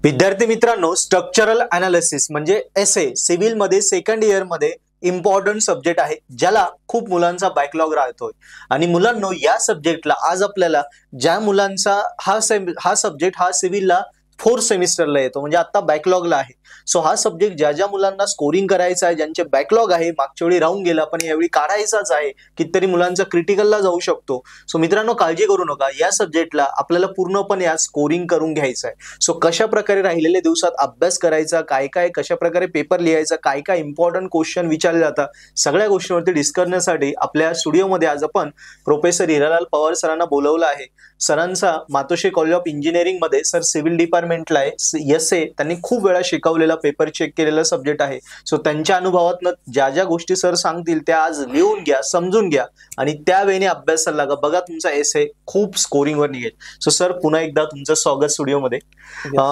विद्यार्थी मित्रांनो, structural analysis म्हणजे एसए सिव्हिल मध्ये सेकंड इयर मध्ये इम्पॉर्टंट सब्जेक्ट आहे, ज्याला खूप मुलांचा बॅकलॉग राहतोय. आणि मुलांनो, या सब्जेक्टला आज आपल्याला ज्या मुलांचा हा सब्जेक्ट हा सिव्हिलला फोर्थ सेमिस्टरला येतो, म्हणजे आता बॅकलॉगला आहे. सो हा सब्जेक्ट ज्या ज्या मुलांना स्कोरिंग करायचा आहे, ज्यांचे बॅकलॉग आहे, मागच्या वेळी राहून गेला पण यावेळी काढायचाच आहे, कितीतरी मुलांचा क्रिटिकलला जाऊ शकतो. सो मित्रांनो, काळजी करू नका, या सब्जेक्टला आपल्याला पूर्णपणे आज स्कोरिंग करून घ्यायचं आहे. सो कशा प्रकारे राहिलेल्या दिवसात अभ्यास करायचा, काय काय कशा प्रकारे पेपर लिहायचा, काय काय इम्पॉर्टंट क्वेश्चन विचारले जातात, सगळ्या गोष्टींवरती डिस्कस करण्यासाठी आपल्या स्टुडिओमध्ये आज आपण प्रोफेसर हिरालाल पवार सरांना बोलवलं आहे. सरांचा मातोश्री कॉलेज ऑफ इंजिनिअरिंग मध्ये सर सिव्हिल डिपार्टमेंटला आहे. एसए त्यांनी खूप वेळा शिकवलेला, पेपर चेक केलेला सब्जेक्ट आहे. सो त्यांच्या अनुभवातनं ज्या ज्या गोष्टी सर सांगतील त्या आज लिहून घ्या, समजून घ्या आणि त्या वेळेने अभ्यासाला लागा. बघा, तुमचा एसए खूप स्कोरिंग वर निघेल. सो सर, पुन्हा एकदा तुमचं स्वागत स्टुडिओमध्ये.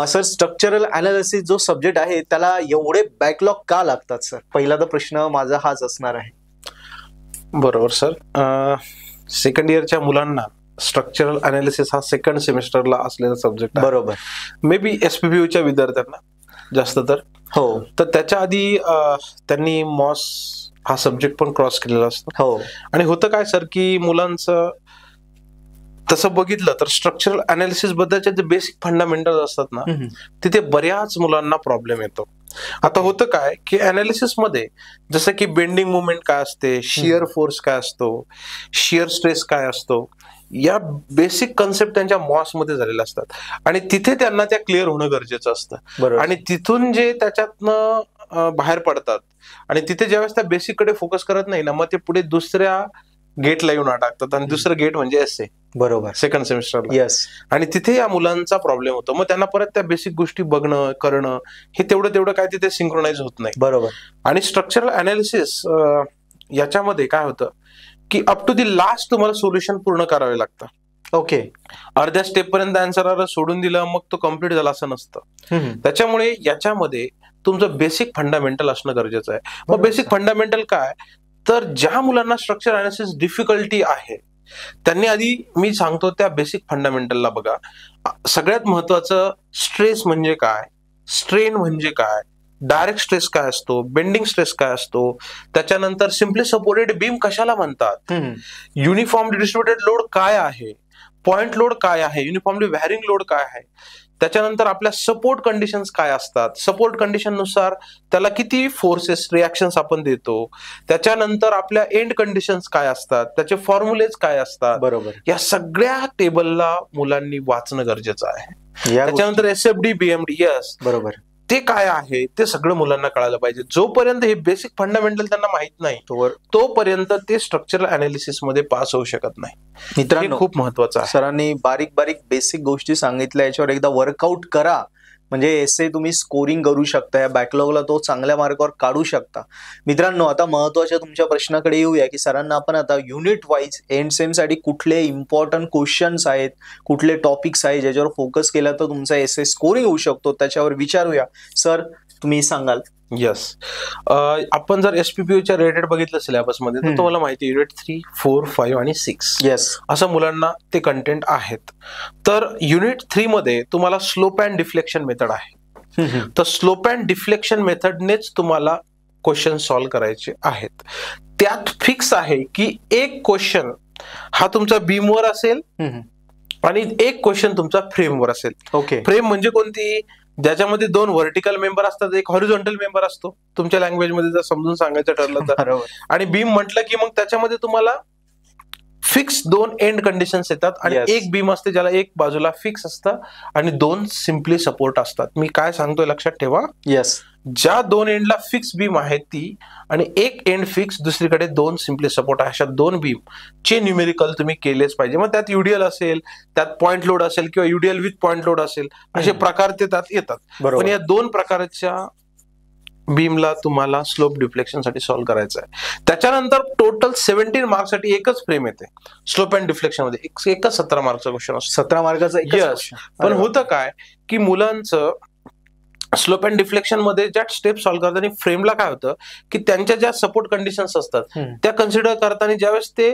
सर, स्ट्रक्चरल अनालिसिस जो सब्जेक्ट आहे त्याला एवढे बॅकलॉग का लागतात सर? पहिला तर प्रश्न माझा हाच असणार आहे. बरोबर सर, सेकंड इयरच्या मुलांना स्ट्रक्चरल अनालिसिस हा सेकंड सेमिस्टरला असलेला सब्जेक्ट आहे. बरोबर. मे बी एसपीपीयूच्या विद्यार्थ्यांना जास्त तर हो. तर त्याच्या आधी त्यांनी मॉस हा सब्जेक्ट पण क्रॉस केलेला असतो. हो. आणि होतं काय सर की मुलांचं तसं बघितलं तर स्ट्रक्चरल अनालिसिस बद्दलचे जे बेसिक फंडामेंटल असतात ना, तिथे बऱ्याच मुलांना प्रॉब्लेम येतो. आता होतं काय की अनालिसिस मध्ये जसं की बेंडिंग मुवमेंट काय असते, शिअर फोर्स काय असतो, शिअर स्ट्रेस काय असतो, या बेसिक कन्सेप्ट त्यांच्या मॉस मध्ये झालेल्या असतात आणि तिथे त्यांना त्या क्लिअर होणं गरजेचं असतं. आणि तिथून जे त्याच्यातनं बाहेर पडतात आणि तिथे ज्यावेळेस त्या बेसिक कडे फोकस करत नाही ना, मग ते पुढे दुसऱ्या गेटला येऊन अटकतात आणि दुसरं गेट म्हणजे एसए. बरोबर. सेकंड सेमिस्टरला. यस. आणि तिथे या मुलांचा प्रॉब्लेम होतो. मग त्यांना परत त्या बेसिक गोष्टी बघणं, करणं हे तेवढं काय तिथे सिंक्रोनाइज होत नाही. बरोबर. आणि स्ट्रक्चरल अनालिसिस याच्यामध्ये काय होतं की अप टू दी लास्ट तुम्हाला सोल्युशन पूर्ण करावे लागतं. ओके. अर्ध्या स्टेप पर्यंत आन्सर सोडून दिलं मग तो कम्प्लीट झाला असं नसतं. त्याच्यामुळे याच्यामध्ये तुमचं बेसिक फंडामेंटल असणं गरजेचं आहे. मग बेसिक फंडामेंटल काय, तर ज्या मुलांना स्ट्रक्चर अनालिसिस डिफिकल्टी आहे त्यांनी आधी मी सांगतो त्या बेसिक फंडामेंटलला बघा. सगळ्यात महत्वाचं स्ट्रेस म्हणजे काय, स्ट्रेन म्हणजे काय, डायरेक्ट स्ट्रेस काय असतो, बेंडिंग स्ट्रेस काय असतो, त्याच्यानंतर सिम्पली सपोर्टेड बीम कशाला म्हणतात, युनिफॉर्मली डिस्ट्रीब्युटेड लोड काय आहे, पॉइंट लोड काय आहे, युनिफॉर्मली व्हॅरिंग लोड काय आहे, त्याच्यानंतर आपल्या सपोर्ट कंडिशन्स काय असतात, सपोर्ट कंडिशन नुसार त्याला किती फोर्सेस रिॲक्शन्स आपण देतो, त्याच्यानंतर आपल्या एंड कंडिशन्स काय असतात, त्याचे फॉर्म्युलेज काय असतात. बरोबर. या सगळ्या टेबलला मुलांनी वाचणं गरजेचं आहे. त्याच्यानंतर एसएफडी, बीएमडी, यस, बरोबर, ते काय आहे ते सगळं मुलांना कळायला पाहिजे. जोपर्यंत हे बेसिक फंडामेंटल त्यांना माहित नाही तोपर्यंत ते स्ट्रक्चरल अनालिसिस मध्ये पास होऊ शकत नाही. मित्रांनो, खूप महत्वाचं आहे. सरांनी बारीक बारीक बेसिक गोष्टी सांगितल्या, याच्यावर एकदा वर्कआउट करा म्हणजे एसए तुम्ही स्कोरिंग करू शकता. या बॅकलॉगला तो चांगल्या मार्कावर काढू शकता. मित्रांनो, आता महत्वाच्या तुमच्या प्रश्नाकडे येऊया की सरांना आपण आता युनिट वाईज एंड सेम साठी कुठले इम्पॉर्टंट क्वेश्चन्स आहेत, कुठले टॉपिक्स आहेत ज्याच्यावर फोकस केला तर तुमचा एसए स्कोरिंग होऊ शकतो, त्याच्यावर विचारूया. सर, तुम्ही सांगाल? यस. आपण जर एसपीपीयूच्या रेटेड बघितलं सिलेबस मध्ये तर तुम्हाला माहिती युनिट 3, 4, 5 आणि 6 यस असं मुलांना ते कंटेंट आहेत. तर युनिट 3 मध्ये तुम्हाला स्लोप अँड डिफ्लेक्शन मेथड आहे. तर स्लोप अँड डिफ्लेक्शन मेथडनेच तुम्हाला क्वेश्चन सॉल्व्ह करायचे आहेत. त्यात फिक्स आहे की एक क्वेश्चन हा तुमचा बीमवर असेल आणि एक क्वेश्चन तुमचा फ्रेमवर असेल. ओके. फ्रेम म्हणजे कोणती, ज्याच्यामध्ये 2 व्हर्टिकल मेंबर असतात, एक हॉरिझॉन्टल मेंबर असतो तुमच्या लँग्वेज मध्ये जर समजून सांगायचं ठरलं तर. आणि बीम म्हटलं की मग त्याच्यामध्ये तुम्हाला फिक्स 2 एंड कंडिशन्स येतात आणि एक बीम असते ज्याला एक बाजूला फिक्स असतं आणि 2 सिम्पली सपोर्ट असतात. मी काय सांगतोय लक्षात ठेवा. यस. ज्या 2 एंडला फिक्स बीम आहे ती आणि एक एंड फिक्स, दुसरीकडे 2 सिम्पली सपोर्ट, अशा 2 बीम चे न्यूमेरिकल तुम्ही केलेच पाहिजे. मग त्यात युडीएल असेल, त्यात पॉइंट लोड असेल किंवा युडीएल विथ पॉइंट लोड असेल, असे प्रकार ते त्यात येतात. पण या 2 प्रकारच्या बीमला तुम्हाला स्लोप डिफ्लेक्शन साठी सॉल्व्ह करायचं आहे. त्याच्यानंतर टोटल 17 मार्क्ससाठी एकच फ्रेम येते स्लोप अँड डिफ्लेक्शन मध्ये. एकच 17 मार्कचा क्वेश्चन असतो. 17 मार्काचा. यस. पण होतं काय की मुलांचं स्लोप अँड डिफ्लेक्शन मध्ये ज्या स्टेप सॉल्व्ह करताना फ्रेमला काय होतं की त्यांच्या ज्या सपोर्ट कंडिशन्स असतात त्या कन्सिडर करताना ज्यावेळेस ते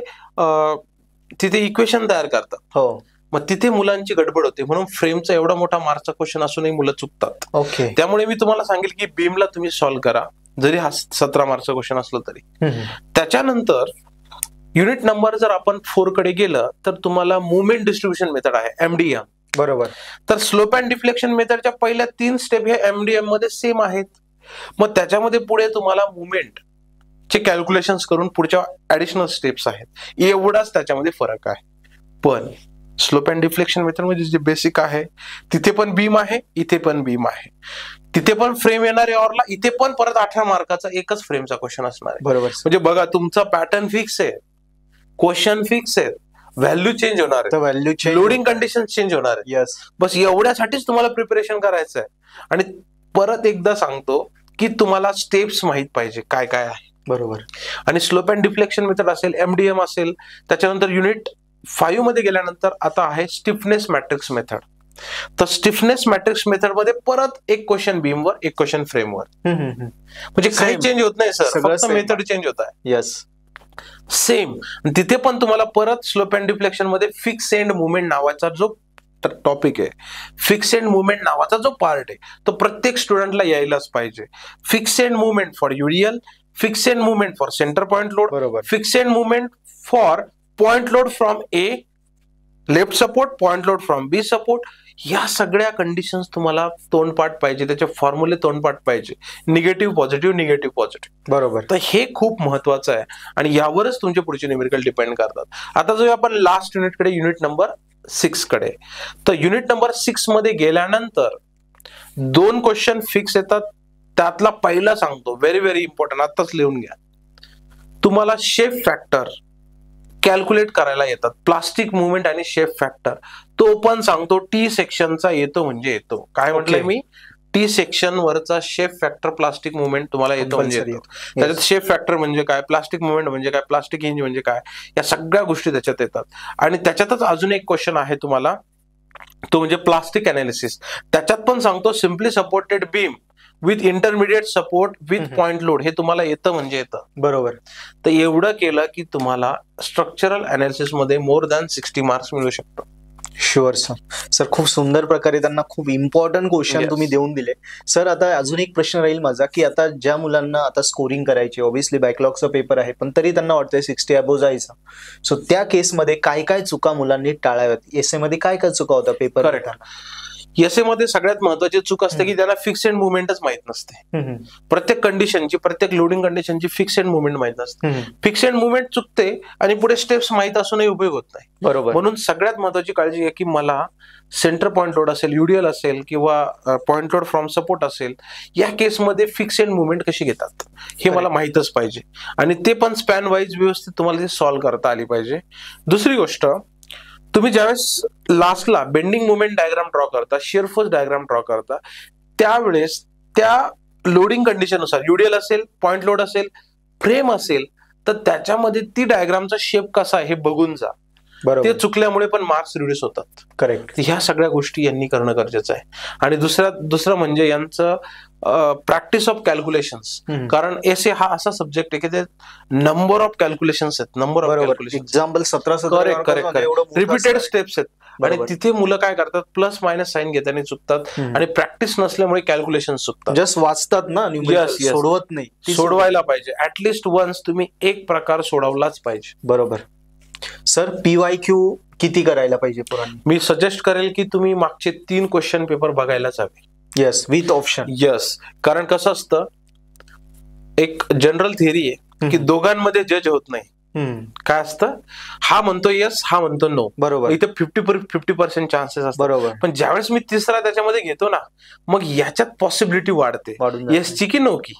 तिथे इक्वेशन तयार करतात मग तिथे मुलांची गडबड होते, म्हणून फ्रेमचा एवढा मोठा मार्कचा क्वेश्चन असूनही मुलं चुकतात. ओके. त्यामुळे मी तुम्हाला सांगेल की बीमला तुम्ही सॉल्व्ह करा, जरी हा 17 मार्कचा क्वेश्चन असलं तरी. त्याच्यानंतर युनिट नंबर जर आपण 4 कडे गेलं तर तुम्हाला मुवमेंट डिस्ट्रीब्युशन मेथड आहे, MDM. बरोबर. तर स्लोप अँड डिफ्लेक्शन मेथडच्या पहिल्या 3 स्टेप हे MDM मध्ये सेम आहेत. मग त्याच्यामध्ये पुढे तुम्हाला मुवमेंट चे कॅल्क्युलेशन्स करून पुढच्या ऍडिशनल स्टेप्स आहेत, एवढाच त्याच्यामध्ये फरक आहे. पण स्लोप अँड डिफ्लेक्शन मेथड मध्ये जे बेसिक आहे तिथे पण बीम आहे, इथे पण बीम आहे, तिथे पण फ्रेम येणार आहे ऑरला, इथे पण परत 18 मार्काचा एकच फ्रेमचा क्वेश्चन असणार आहे. बरोबर. म्हणजे बघा, तुमचा पॅटर्न फिक्स आहे, क्वेश्चन फिक्स आहे, व्हॅल्यू चेंज होणार आहे, value change, loading condition change होणार आहे. यस. बस एवढ्यासाठीच तुम्हाला प्रिपरेशन करायचं आहे. आणि परत एकदा सांगतो की तुम्हाला स्टेप्स माहित पाहिजे काय काय आहे. बरोबर. आणि स्लोप अँड डिफ्लेक्शन मेथड असेल, MDM असेल, त्याच्यानंतर युनिट 5 मध्ये गेल्यानंतर आता आहे स्टिफनेस मॅट्रिक्स मेथड. तर स्टिफनेस मॅट्रिक्स मेथड मध्ये परत एक क्वेश्चन बीमवर, एक क्वेश्चन फ्रेमवर, म्हणजे काही चेंज होत नाही सर, फक्त मेथड चेंज होत आहे. Yes, same. तिथे पण तुम्हाला परत स्लोप अँड डिफ्लेक्शन मध्ये फिक्स एंड मुवमेंट नावाचा जो टॉपिक आहे, फिक्स एंड मुवमेंट नावाचा जो पार्ट आहे, तो प्रत्येक स्टुडंटला यायलाच पाहिजे. Fix end movement for UDL, fix end movement for centre point load, fix end movement for point load from A left support, point load from B support. या सगळ्या कंडिशन्स तुम्हाला तोंडपाठ पाहिजे, त्याचे फॉर्म्युले तोंडपाठ पाहिजे, निगेटिव्ह पॉझिटिव्ह, निगेटिव्ह पॉझिटिव्ह. बरोबर. तर हे खूप महत्वाचं आहे आणि यावरच तुमचे पुढचे न्यूमेरिकल डिपेंड करतात. आता जो आपण लास्ट युनिटकडे, युनिट नंबर 6 कडे, तर युनिट नंबर 6 मध्ये गेल्यानंतर 2 क्वेश्चन फिक्स येतात. त्यातला पहिला सांगतो, व्हेरी व्हेरी इम्पॉर्टंट, आताच लिहून घ्या. तुम्हाला शेप फॅक्टर कॅल्क्युलेट करायला येतात, प्लास्टिक मुवमेंट आणि शेप फॅक्टर. तो पण सांगतो, टी सेक्शनचा येतो म्हणजे येतो. काय म्हटलंय मी? टी सेक्शन वरचा शेप फॅक्टर प्लास्टिक मुवमेंट तुम्हाला येतो म्हणजे येतो. त्याच्यात शेप फॅक्टर म्हणजे काय, प्लास्टिक मुवमेंट म्हणजे काय, प्लास्टिक हिंज म्हणजे काय, या सगळ्या गोष्टी त्याच्यात येतात. आणि त्याच्यातच अजून एक क्वेश्चन आहे तुम्हाला, तो म्हणजे प्लास्टिक अनालिसिस. त्याच्यात पण सांगतो simply supported beam width intermediate support with point load, हे तुम्हाला येतं म्हणजे येतं. बरोबर. तर एवढं केलं की तुम्हाला स्ट्रक्चरल अनालिसिस मध्ये मोर दॅन 60 मार्क्स मिळू शकतो. Sure sir. सर खूप सुंदर प्रकारे त्यांना खूप इम्पॉर्टंट क्वेश्चन तुम्ही देऊन दिले. सर आता अजून एक प्रश्न राहील माझा, की आता ज्या मुलांना आता स्कोरिंग करायची, ऑब्व्हियसली बॅकलॉगचा पेपर आहे, पण तरी त्यांना वाटतंय 60 अबोव जायचं, सो त्या केसमध्ये काय काय चुका मुलांनी टाळाव्यात? एसए मध्ये काय काय चुका होता पेपर? करेक्ट. एसए मध्ये सगळ्यात महत्वाची चूक असते की त्यांना फिक्स एंड मुवमेंटच माहित नसते. प्रत्येक कंडिशनची, प्रत्येक लोडिंग कंडिशनची फिक्स एंड मुवमेंट माहित नसते. फिक्स एंड मुवमेंट चुकते आणि पुढे स्टेप्स माहित असूनही उपयोग होत नाही. बरोबर. म्हणून सगळ्यात महत्वाची काळजी आहे की मला सेंटर पॉइंट लोड असेल, युडियल असेल किंवा पॉइंट लोड फ्रॉम सपोर्ट असेल, या केसमध्ये फिक्स एंड मुवमेंट कशी घेतात हे मला माहितच पाहिजे. आणि ते पण स्पॅन वाईज व्यवस्थित तुम्हाला ते सॉल्व्ह करता आली पाहिजे. दुसरी गोष्ट, तुम्ही ज्यावेळेस लास्टला बेंडिंग मुवमेंट डायग्राम ड्रॉ करता, शिअर फोर्स डायग्राम ड्रॉ करता, त्यावेळेस त्या लोडिंग कंडिशननुसार, युडियल असेल, पॉइंट लोड असेल, फ्रेम असेल, तर त्याच्यामध्ये ती डायग्रामचा शेप कसा आहे हे बघून जा. ते चुकल्यामुळे पण मार्क्स रिड्यूस होतात. करेक्ट. ह्या सगळ्या गोष्टी यांनी करणं गरजेचं आहे. आणि दुसरं म्हणजे यांचं प्रॅक्टिस ऑफ कॅल्क्युलेशन्स. कारण एसए हा असा सब्जेक्ट आहे की ते नंबर ऑफ कॅल्क्युलेशन्स आहेत, number of calculation. Example 17 correct repeated steps आहेत. आणि तिथे मुलं काय करतात, प्लस मायनस साईन घेताना चुकतात आणि प्रॅक्टिस नसल्यामुळे कॅल्क्युलेशन चुकतात. जस्ट वाचतात ना, सोडवत नाही. सोडवायला पाहिजे. ऍटलिस्ट वन्स तुम्ही एक प्रकार सोडवलाच पाहिजे. बरोबर. सर PYQ किती करायला पाहिजे पोरांनी? मी सजेस्ट करेल की तुम्ही मागचे 3 क्वेश्चन पेपर बघायलाच हवे. Yes, with option. येस. कारण कसं असतं, एक जनरल थिअरी आहे की दोघांमध्ये जज होत नाही. काय असतं, हा म्हणतो येस, हा म्हणतो नो. बरोबर. इथे 50% चान्सेस असतात. बरोबर. पण ज्यावेळेस मी तिसरा त्याच्यामध्ये घेतो ना, मग याच्यात पॉसिबिलिटी वाढते येसची की नो की.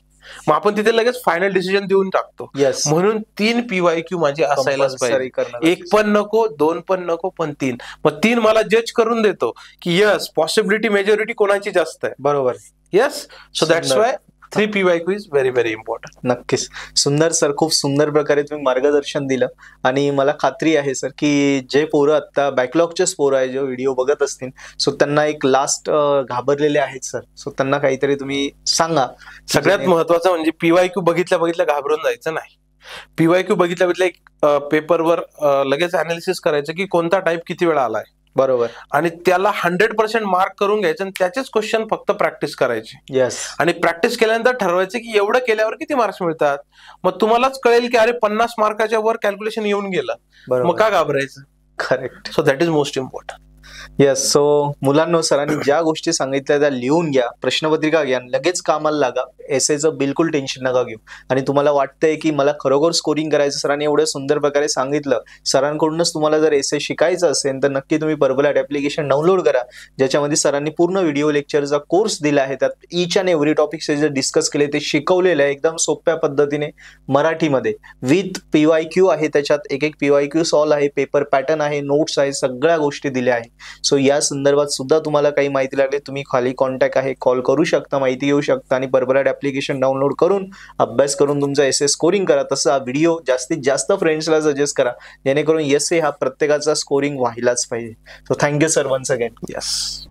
मग आपण तिथे लगेच फायनल डिसिजन देऊन टाकतो. म्हणून 3 PYQ माझे असायलाच पाहिजे. 1 पण नको, 2 पण नको, पण 3. मग 3 मला जज करून देतो की यस, पॉसिबिलिटी मेजॉरिटी कोणाची जास्त आहे. बरोबर. Yes. So that's why 3 PYQ is very very important. नक्कीच. सुंदर सर, खूप सुंदर प्रकारे तुम्ही मार्गदर्शन दिलं. आणि मला खात्री आहे सर की जे पोरं आता बॅकलॉगचेच पोरं आहे, जे व्हिडिओ बघत असतील, सो त्यांना एक लास्ट घाबरलेले आहेत सर, सो त्यांना काहीतरी तुम्ही सांगा. सगळ्यात महत्वाचं म्हणजे PYQ बघितल्या घाबरून जायचं नाही. PYQ बघितल्या एक पेपरवर लगेच अनालिसिस करायचं की कोणता टाईप किती वेळा आलाय. बरोबर. आणि त्याला 100% मार्क करून घ्यायचं आणि त्याचेच क्वेश्चन फक्त प्रॅक्टिस करायचे. येस. आणि प्रॅक्टिस केल्यानंतर ठरवायचं की एवढं केल्यावर किती मार्क्स मिळतात. मग तुम्हालाच कळेल की अरे 50 मार्काच्या वर कॅल्क्युलेशन येऊन गेलं, मग का घाबरायचं. Correct. So that is most important. Yes. So मुलांनो, सरांनी ज्या गोष्टी सांगितल्या त्या लिहून घ्या, प्रश्नपत्रिका घ्या, लगेच कामाला लागा. एसेचं बिलकुल टेन्शन नका घेऊ. आणि तुम्हाला वाटतंय की मला खरोखर स्कोरिंग करायचं, सरांनी एवढ्या सुंदर प्रकारे सांगितलं, सरांकडूनच तुम्हाला जर एसे शिकायचं असेल तर नक्की तुम्ही पर्पल हॅट ऍप्लिकेशन डाउनलोड करा, ज्याच्यामध्ये सरांनी पूर्ण व्हिडिओ लेक्चरचा कोर्स दिला आहे. त्यात ईच अँड एव्हरी टॉपिक जे डिस्कस केले ते शिकवलेलं आहे एकदम सोप्या पद्धतीने मराठीमध्ये, विथ PYQ आहे. त्याच्यात एक PYQ सॉल्व आहे, पेपर पॅटर्न आहे, नोट्स आहे, सगळ्या गोष्टी दिल्या आहे. सो या संदर्भात सुद्धा तुम्हाला काही माहिती लागली, तुम्ही खाली कॉन्टॅक्ट आहे, कॉल करू शकता, माहिती घेऊ शकता आणि पर्पल हॅट ऍप्लिकेशन डाउनलोड करून अभ्यास करून तुमचा एसे स्कोरिंग करा. तसं हा व्हिडिओ जास्तीत जास्त फ्रेंड्सला सजेस्ट करा, जेणेकरून एसे हा प्रत्येकाचा स्कोरिंग व्हायलाच पाहिजे. So thank you sir once again. Yes.